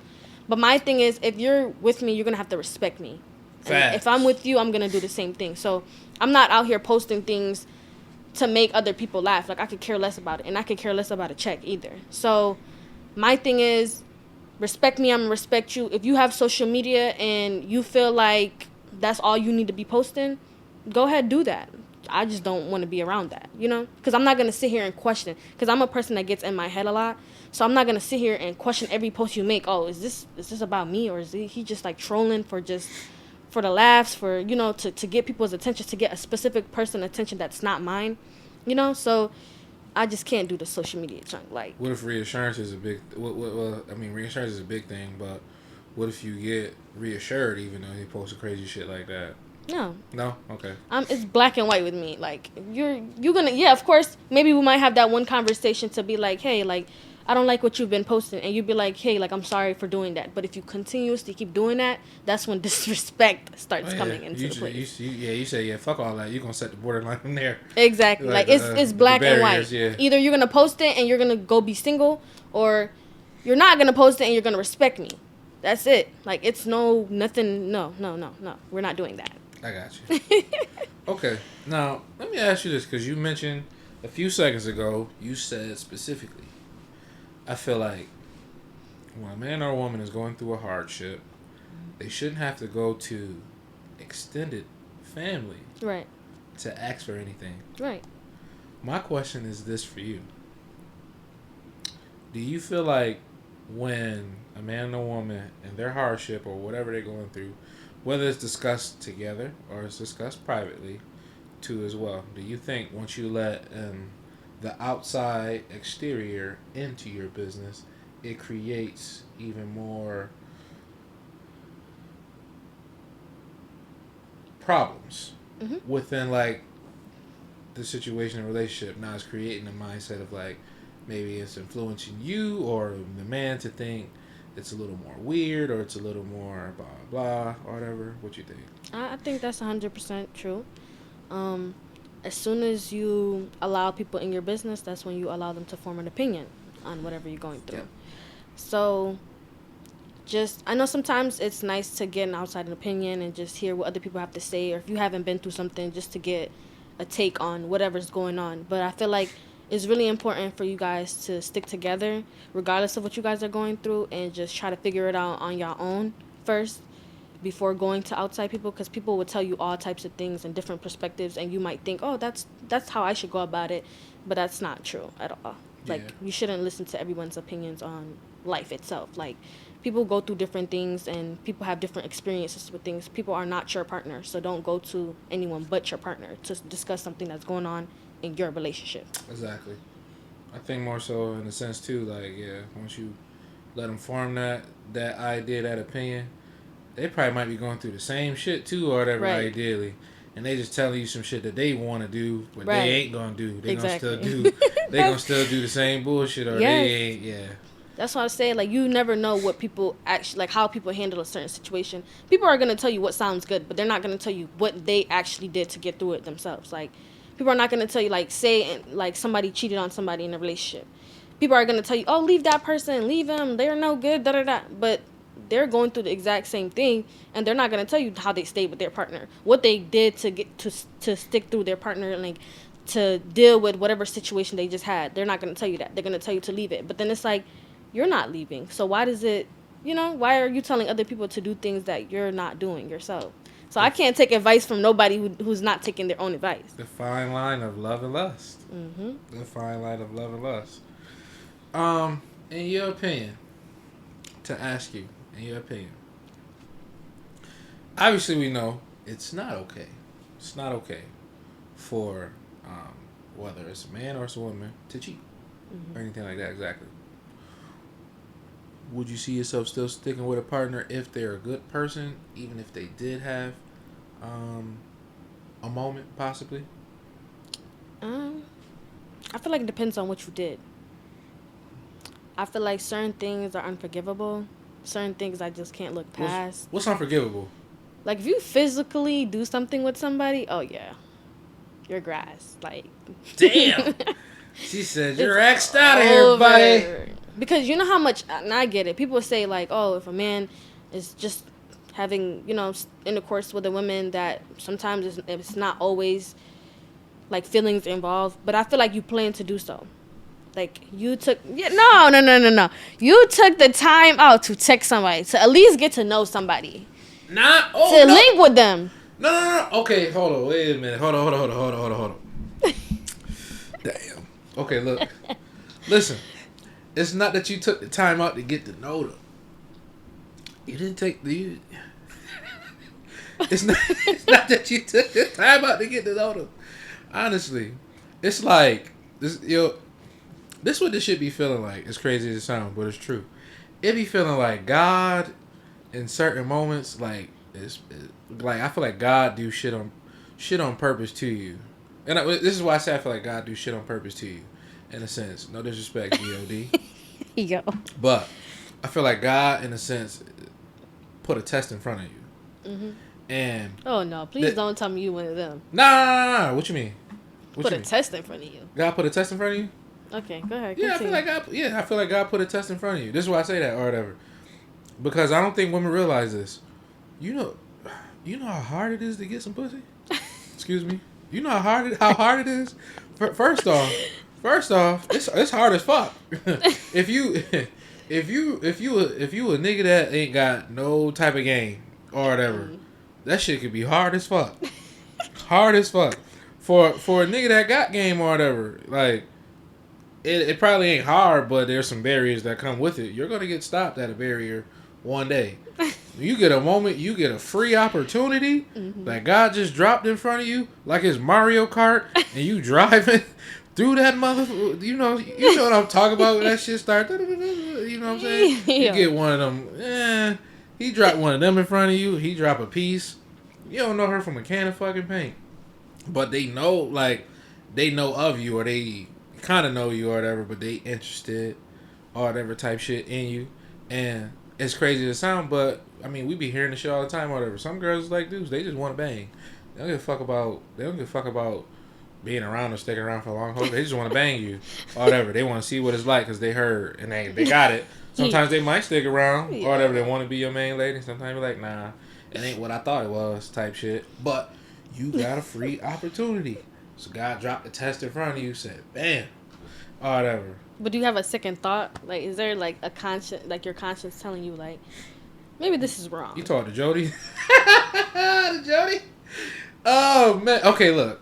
S1: But my thing is, if you're with me, you're gonna have to respect me. And if I'm with you, I'm gonna do the same thing. So, I'm not out here posting things to make other people laugh. Like, I could care less about it, and I could care less about a check either. So, my thing is, respect me, I'm gonna respect you. If you have social media and you feel like that's all you need to be posting, go ahead, do that. I just don't want to be around that, you know? Because I'm not going to sit here and question. Because I'm a person that gets in my head a lot. So I'm not going to sit here and question every post you make. Oh, is this about me? Or is he just like trolling for the laughs, for, you know, to get people's attention, to get a specific person attention that's not mine, you know? So I just can't do the social media chunk. Like,
S2: what if reassurance is a big, well, I mean, reassurance is a big thing, but what if you get reassured even though he posts crazy shit like that?
S1: No,
S2: okay.
S1: It's black and white with me. Like, you're gonna, yeah, of course, maybe we might have that one conversation to be like, hey, like, I don't like what you've been posting, and you'd be like, hey, like, I'm sorry for doing that. But if you continuously keep doing that, that's when disrespect starts coming into the place.
S2: You say, yeah, fuck all that. You're gonna set the borderline from there.
S1: Exactly. Like it's black and white.
S2: Yeah.
S1: Either you're gonna post it and you're gonna go be single, or you're not gonna post it and you're gonna respect me. That's it. Like, it's nothing. No. We're not doing that.
S2: I got you. Okay. Now, let me ask you this, because you mentioned a few seconds ago, you said specifically, I feel like when a man or a woman is going through a hardship, they shouldn't have to go to extended family
S1: Right.
S2: to ask for anything.
S1: Right.
S2: My question is this for you. Do you feel like when a man and a woman and their hardship or whatever they're going through, whether it's discussed together or it's discussed privately too as well, do you think once you let the outside exterior into your business, it creates even more problems within like the situation and relationship? Now it's creating a mindset of like maybe it's influencing you or the man to think it's a little more weird or it's a little more blah blah or whatever. What you think?
S1: I think that's 100% true. As soon as you allow people in your business, that's when you allow them to form an opinion on whatever you're going through. Yeah. So I know sometimes it's nice to get an outside opinion and just hear what other people have to say, or if you haven't been through something, just to get a take on whatever's going on. But I feel like it's really important for you guys to stick together regardless of what you guys are going through, and just try to figure it out on your own first before going to outside people, because people will tell you all types of things and different perspectives, and you might think, oh, that's how I should go about it, but that's not true at all. Like, you shouldn't listen to everyone's opinions on life itself. Like, people go through different things and people have different experiences with things. People are not your partner, so don't go to anyone but your partner to discuss something that's going on in your relationship.
S2: Exactly. I think more so in the sense too, like, yeah, once you let them form that idea, that opinion, they probably might be going through the same shit too or whatever, right, ideally. And they just telling you some shit that they want to do, but they ain't gonna do. They gonna still do. They gonna still do the same bullshit, or they ain't. Yeah.
S1: That's what I was saying. Like, you never know what people actually, like, how people handle a certain situation. People are gonna tell you what sounds good, but they're not gonna tell you what they actually did to get through it themselves. Like, people are not gonna tell you, like, say, like, somebody cheated on somebody in a relationship. People are gonna tell you, oh, leave that person, leave them, they're no good, da da da. But they're going through the exact same thing, and they're not going to tell you how they stayed with their partner, what they did to get to stick through their partner, and like to deal with whatever situation they just had. They're not going to tell you that. They're going to tell you to leave it. But then it's like, you're not leaving, so why does it, why are you telling other people to do things that you're not doing yourself? So I can't take advice from nobody who's not taking their own advice.
S2: The fine line of love and lust. The fine line of love and lust. In your opinion, to ask you, in your opinion, obviously we know it's not okay. It's not okay for whether it's a man or it's a woman to cheat or anything like that. Exactly. Would you see yourself still sticking with a partner if they're a good person, even if they did have a moment possibly?
S1: I feel like it depends on what you did. I feel like certain things are unforgivable. Certain things I just can't look past.
S2: What's unforgivable? Like,
S1: if you physically do something with somebody, oh yeah, you're grass. Like,
S2: damn. She said you're X'd out of here, buddy.
S1: Because you know how much, and I get it. People say like, oh, if a man is just having, intercourse with a woman, that sometimes it's not always like feelings involved. But I feel like you plan to do so. Like, you took... Yeah, no. You took the time out to text somebody, to at least get to know somebody.
S2: Nah. Oh,
S1: to
S2: no.
S1: link with them.
S2: No. Okay, hold on. Wait a minute. Hold on. Damn. Okay, look. Listen. It's not that you took the time out to get to know them. You didn't take the... It's not that you took the time out to get to know them. Honestly. It's like... This what this shit be feeling like. It's crazy as it sounds, but it's true. It be feeling like God, in certain moments, like... Like, I feel like God do shit on purpose to you. And this is why I say I feel like God do shit on purpose to you. In a sense. No disrespect, G.O.D.
S1: Yo.
S2: But I feel like God, in a sense, put a test in front of you. Mm-hmm. And...
S1: Oh, no. Please don't tell me you one of them.
S2: Nah. What you mean?
S1: Put a test in front of you.
S2: God put a test in front of you?
S1: Okay, go ahead.
S2: Yeah,
S1: continue.
S2: I feel like God put a test in front of you. This is why I say that or whatever. Because I don't think women realize this. You know how hard it is to get some pussy? Excuse me. You know how hard it is? First off, it's hard as fuck. if you a nigga that ain't got no type of game or whatever, that shit could be hard as fuck. Hard as fuck. For a nigga that got game or whatever, like it probably ain't hard, but there's some barriers that come with it. You're gonna get stopped at a barrier one day. You get a moment, you get a free opportunity that God just dropped in front of you, like it's Mario Kart, and you driving through that motherfucker. You know what I'm talking about when that shit start. You know what I'm saying? You get one of them. He dropped one of them in front of you. He drop a piece. You don't know her from a can of fucking paint, but they know of you, or they kind of know you or whatever, but they interested or whatever type shit in you. And it's crazy to sound, but I mean, we be hearing the shit all the time or whatever. Some girls like dudes, they just want to bang. They don't give a fuck about being around or sticking around for a long haul. They just want to bang you or whatever. They want to see what it's like because they heard and they got it. Sometimes they might stick around or whatever. They want to be your main lady. Sometimes you're like, nah, it ain't what I thought it was type shit. But you got a free opportunity. So God dropped the test in front of you, said, bam, or whatever.
S1: But do you have a second thought? Like, is there like a conscience, like your conscience telling you like, maybe this is wrong?
S2: You talk to Jody? To Jody? Oh, man. Okay, look.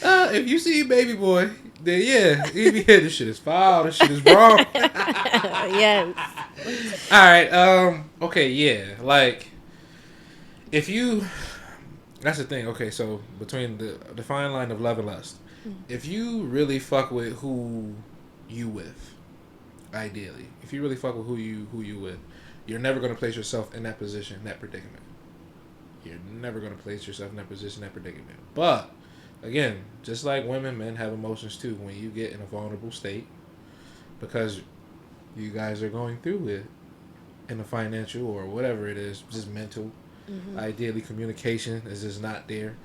S2: If you see Baby Boy, then yeah, he be here. This shit is foul. This shit is wrong.
S1: Yes.
S2: All right. Okay. Yeah. Like, if you, that's the thing. Okay. So between the fine line of love and lust, if you really fuck with who you with, ideally, if you really fuck with who you with, you're never gonna place yourself in that position, that predicament. You're never gonna place yourself in that position, that predicament. But again, just like women, men have emotions too. When you get in a vulnerable state, because you guys are going through it in a financial or whatever it is, just mental. Ideally, communication is just not there,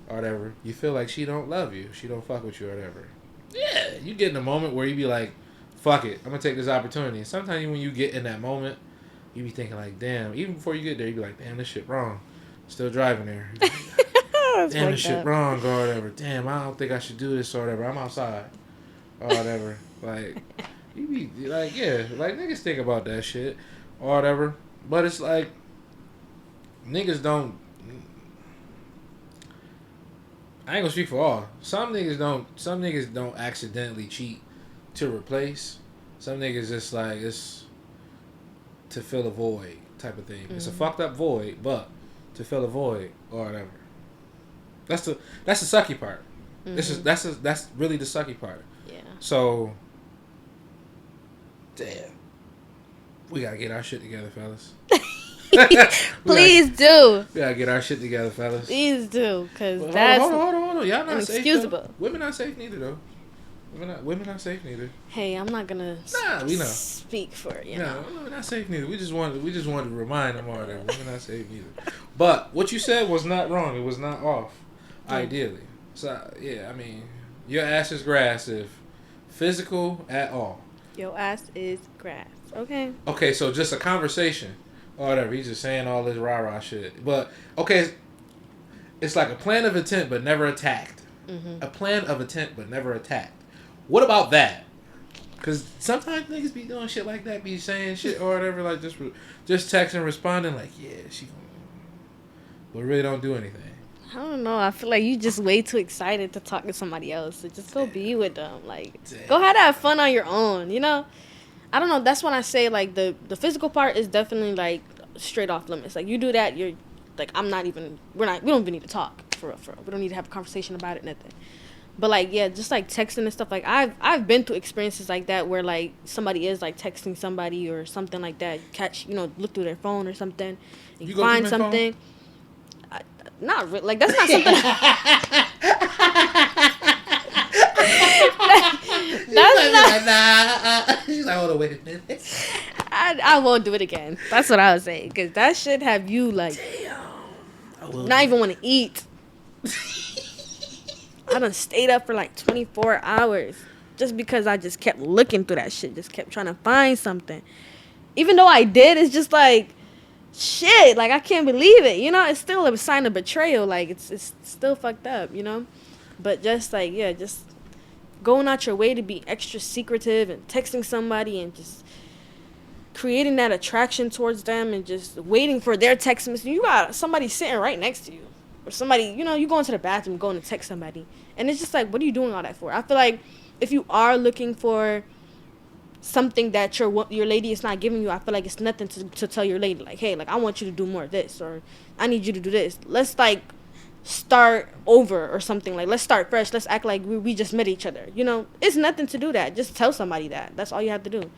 S2: or whatever. You feel like she don't love you, she don't fuck with you, or whatever. Yeah, you get in a moment where you be like, fuck it, I'm gonna take this opportunity. And sometimes when you get in that moment, you be thinking like, damn. Even before you get there, you be like, damn, this shit wrong. Still driving there. Damn, this shit wrong, or whatever. Damn, I don't think I should do this, or whatever. I'm outside, or whatever. Like, you be like, yeah, like niggas think about that shit, or whatever. But it's like, niggas don't. I ain't gonna speak for all. Some niggas don't accidentally cheat to replace. Some niggas just like, it's to fill a void type of thing. It's a fucked up void, but to fill a void or whatever. That's the sucky part. That's really the sucky part.
S1: Yeah.
S2: So, damn, we gotta get our shit together, fellas.
S1: Please do.
S2: We gotta get our shit together, fellas.
S1: Please do, cause that's
S2: hold on. Y'all not safe.
S1: inexcusable.
S2: Though. Women not safe neither, though. Women not safe neither.
S1: Hey, I'm not gonna
S2: we know.
S1: speak for you.
S2: No, women not safe neither. We just wanted to remind them all that women not safe neither. But what you said was not wrong. It was not off. Ideally, so yeah, I mean, your ass is grass if physical at all.
S1: Your ass is grass. Okay.
S2: Okay, so just a conversation or whatever. He's just saying all this rah rah shit. But okay, it's like a plan of intent but never attacked. A plan of intent but never attacked. What about that? Cause sometimes niggas be doing shit like that, be saying shit or whatever, like just texting, responding like, yeah, she, but really don't do anything.
S1: I don't know. I feel like you just way too excited to talk to somebody else. So just go be with them. Like, go ahead, have fun on your own. You know. I don't know. That's when I say like the physical part is definitely like straight off limits. Like you do that, you're like I'm not even. We don't even need to talk for real. We don't need to have a conversation about it. Nothing. But like yeah, just like texting and stuff. Like I've been through experiences like that where like somebody is like texting somebody or something like that. Look through their phone or something, and you find something. Not really. Like that's not something. That's not.
S2: She's like, hold on, wait a minute.
S1: I won't do it again. That's what I would say. Because that shit have you like, not even want to eat. I done stayed up for like 24 hours just because I just kept looking through that shit. Just kept trying to find something. Even though I did, it's just like, shit. Like, I can't believe it. You know, it's still a sign of betrayal. Like, it's still fucked up, you know? But just like, yeah, just going out your way to be extra secretive and texting somebody and just creating that attraction towards them and just waiting for their text message. You got somebody sitting right next to you. Or somebody, you know, you go into the bathroom going to text somebody. And it's just like, what are you doing all that for? I feel like if you are looking for something that your lady is not giving you, I feel like it's nothing to tell your lady. Like, hey, like, I want you to do more of this. Or I need you to do this. Let's, like, start over or something. Like, let's start fresh. Let's act like we just met each other. You know, it's nothing to do that. Just tell somebody that. That's all you have to do.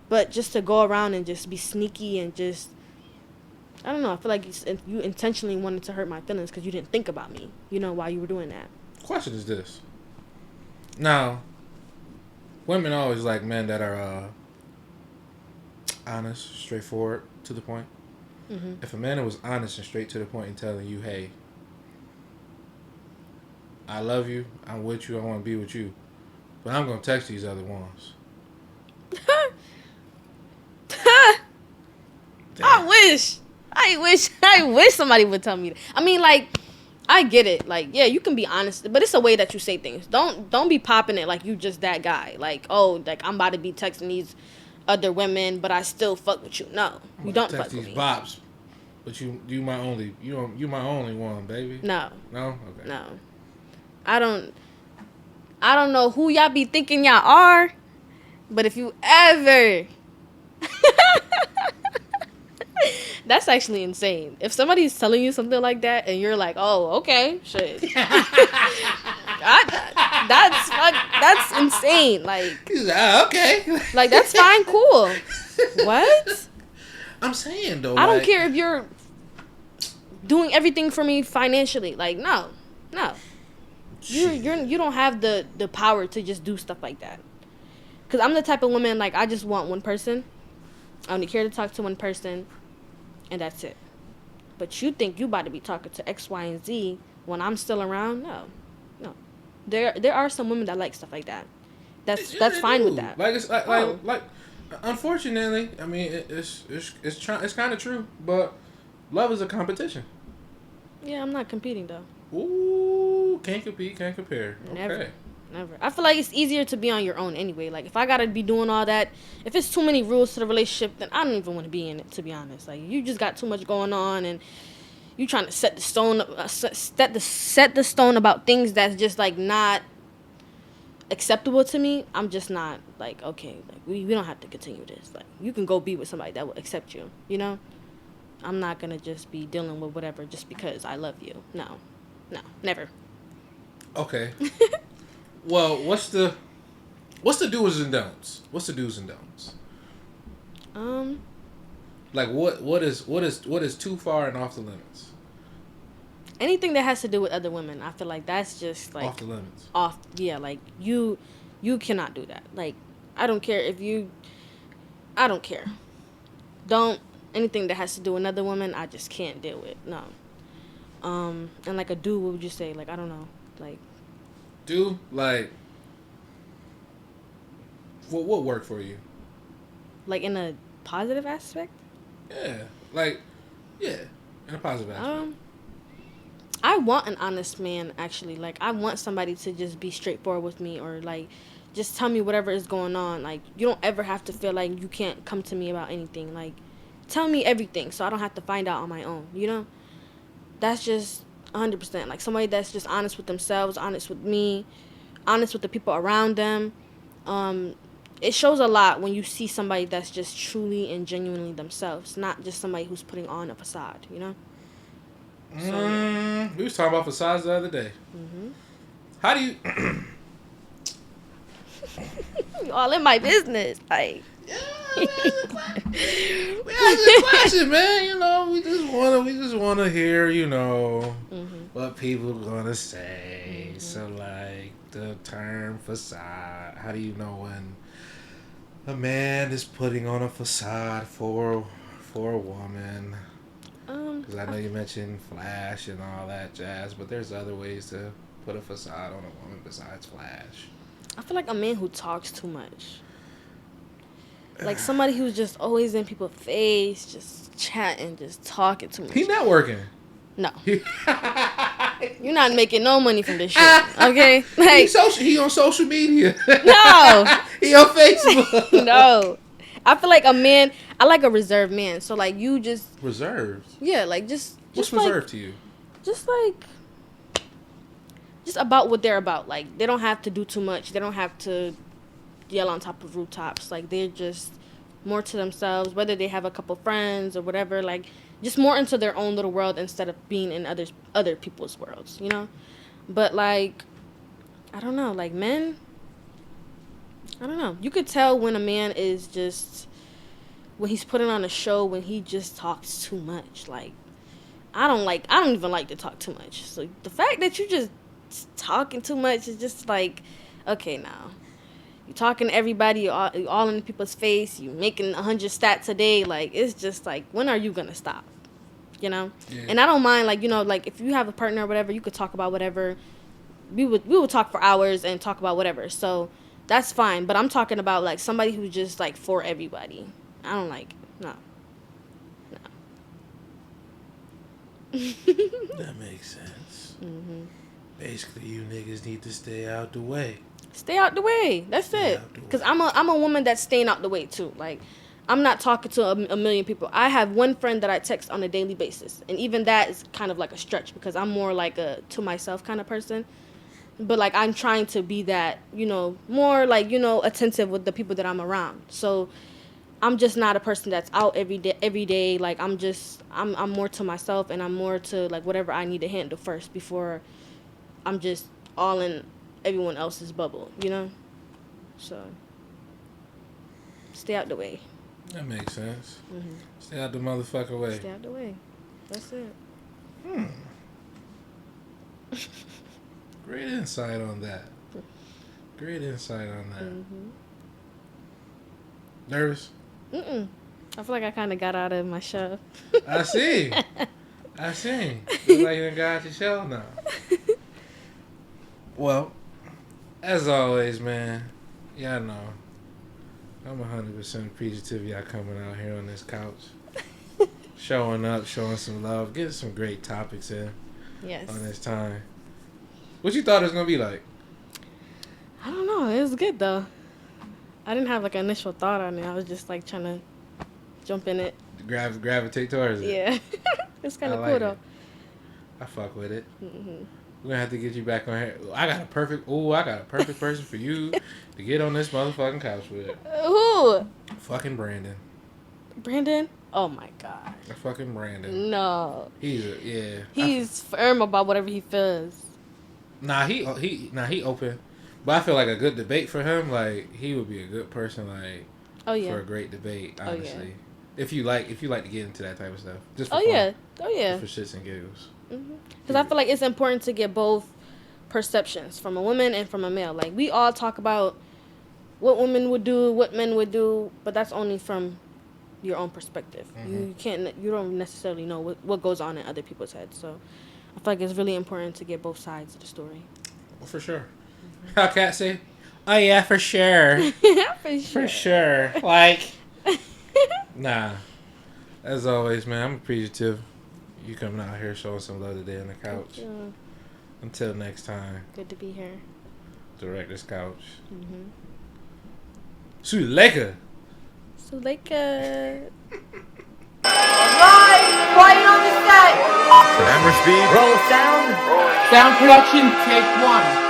S1: But just to go around and just be sneaky and just, I don't know. I feel like you intentionally wanted to hurt my feelings because you didn't think about me, you know, while you were doing that.
S2: Question is this. Now, women always like men that are honest, straightforward, to the point. Mm-hmm. If a man was honest and straight to the point and telling you, hey, I love you, I'm with you, I want to be with you, but I'm going to text these other ones.
S1: I wish somebody would tell me that. I mean, like, I get it. Like, yeah, you can be honest, but it's a way that you say things. Don't be popping it like you just that guy. Like, oh, like I'm about to be texting these other women, but I still fuck with you. No, you don't fuck with me.
S2: Bops, but you my only one, baby.
S1: No.
S2: No. Okay.
S1: No. I don't know who y'all be thinking y'all are, but if you ever that's actually insane. If somebody's telling you something like that and you're like, oh, okay, shit. That's insane. Like,
S2: okay.
S1: Like, that's fine, cool. What?
S2: I'm saying, though.
S1: I don't care if you're doing everything for me financially. Like, no. You don't have the power to just do stuff like that. Because I'm the type of woman, like, I just want one person. I only care to talk to one person. And that's it. But you think you about to be talking to X, Y, and Z when I'm still around? No. There are some women that like stuff like that. That's fine with that.
S2: Like it's like unfortunately, I mean it's kind of true, but love is a competition.
S1: Yeah, I'm not competing though.
S2: Ooh, can't compete, can't compare. Okay.
S1: Never. I feel like it's easier to be on your own anyway. Like, if I gotta be doing all that, if it's too many rules to the relationship, then I don't even want to be in it, to be honest. Like, you just got too much going on, and you trying to set the stone about things that's just, like, not acceptable to me. I'm just not, like, okay, like, we don't have to continue this. Like, you can go be with somebody that will accept you, you know? I'm not gonna just be dealing with whatever just because I love you. No, never.
S2: Okay. Well, what's the do's and don'ts? What's the do's and don'ts? Like what is too far and off the limits?
S1: Anything that has to do with other women, I feel like that's just like
S2: off the limits.
S1: Yeah, like you cannot do that. Like, I don't care if you. I don't care. Anything that has to do with another woman, I just can't deal with. No. And like a do, what would you say? Like, I don't know, like.
S2: Do like what worked for you?
S1: Like in a positive aspect?
S2: Yeah, in a positive aspect.
S1: I want an honest man, actually. Like, I want somebody to just be straightforward with me, or like just tell me whatever is going on. Like, you don't ever have to feel like you can't come to me about anything. Like, tell me everything so I don't have to find out on my own, you know? That's just 100%. Like, somebody that's just honest with themselves, honest with me, honest with the people around them. It shows a lot when you see somebody that's just truly and genuinely themselves, not just somebody who's putting on a facade, you know? So,
S2: We was talking about facades the other day. How do you...
S1: you all in my business. Like,
S2: we asked a question, man. You know, we just wanna hear, you know, what people gonna say. So, like, the term facade. How do you know when a man is putting on a facade for a woman? Because I know you mentioned flash and all that jazz, but there's other ways to put a facade on a woman besides flash.
S1: I feel like a man who talks too much. Like somebody who's just always in people's face, just chatting, just talking too much.
S2: He networking.
S1: No. You're not making no money from this shit, okay? Like,
S2: he on social media.
S1: No.
S2: He on Facebook.
S1: No. I feel like a man, I like a reserved man. So, like, you just...
S2: Reserved?
S1: Yeah, like, just
S2: What's
S1: like,
S2: reserved to you?
S1: Just, like... Just about what they're about. Like, they don't have to do too much. They don't have to yell on top of rooftops. Like, they're just more to themselves, whether they have a couple friends or whatever. Like, just more into their own little world instead of being in other people's worlds, you know? But, like, I don't know. Like, men... I don't know. You could tell when a man is just... When he's putting on a show, when he just talks too much. Like, I don't even like to talk too much. So, the fact that you just talking too much is just like, okay, now you talking to everybody, you all in people's face, you making 100 stats a day. Like, it's just like, when are you gonna stop? You know? Yeah. And I don't mind, like, you know, like, if you have a partner or whatever, you could talk about whatever. We would talk for hours and talk about whatever. So that's fine. But I'm talking about, like, somebody who's just like for everybody. I don't like it. No.
S2: That makes sense. Basically, you niggas need to stay out the way.
S1: Stay out the way. That's it. Because I'm a woman that's staying out the way, too. Like, I'm not talking to a million people. I have one friend that I text on a daily basis. And even that is kind of like a stretch because I'm more like a to-myself kind of person. But, like, I'm trying to be that, you know, more, like, you know, attentive with the people that I'm around. So I'm just not a person that's out every day. Like, I'm more to myself and I'm more to, like, whatever I need to handle first before I'm just all in everyone else's bubble, you know? So, stay out the way.
S2: That makes sense. Stay out the motherfucker way.
S1: Stay out the way. That's it.
S2: Great insight on that. Nervous?
S1: I feel like I kind of got out of my shell.
S2: I see. Feel like you done got your shell now. Well, as always, man, y'all know I'm 100% appreciative of y'all coming out here on this couch. Showing up, showing some love, getting some great topics in on this time. What you thought it was going to be like?
S1: I don't know. It was good, though. I didn't have, like, an initial thought on it. I was just, like, trying to jump in it.
S2: Gravitate towards it?
S1: Yeah. It's kind of
S2: like
S1: cool, though.
S2: I fuck with it. We're going to have to get you back on here. I got a perfect person for you to get on this motherfucking couch with.
S1: Who?
S2: Fucking Brandon.
S1: Brandon? Oh, my God.
S2: Fucking Brandon.
S1: No.
S2: He's
S1: firm about whatever he feels.
S2: He open. But I feel like a good debate for him, like, he would be a good person, like, for a great debate, honestly. If you like to get into that type of stuff. Just for fun. Just for shits and giggles.
S1: Because I feel like it's important to get both perceptions from a woman and from a male. Like, we all talk about what women would do, what men would do, but that's only from your own perspective. You don't necessarily know what goes on in other people's heads. So I feel like it's really important to get both sides of the story.
S2: Well, for sure. How Kat say? Oh yeah, for sure. For sure. Like, nah. As always, man, I'm appreciative. You coming out here showing some love today on the couch. Until next time.
S1: Good to be here.
S2: Director's Couch. Suleka.
S1: Suleka.
S4: Live, quiet on the set.
S5: Camera speed.
S3: Roll sound. Sound production, take one.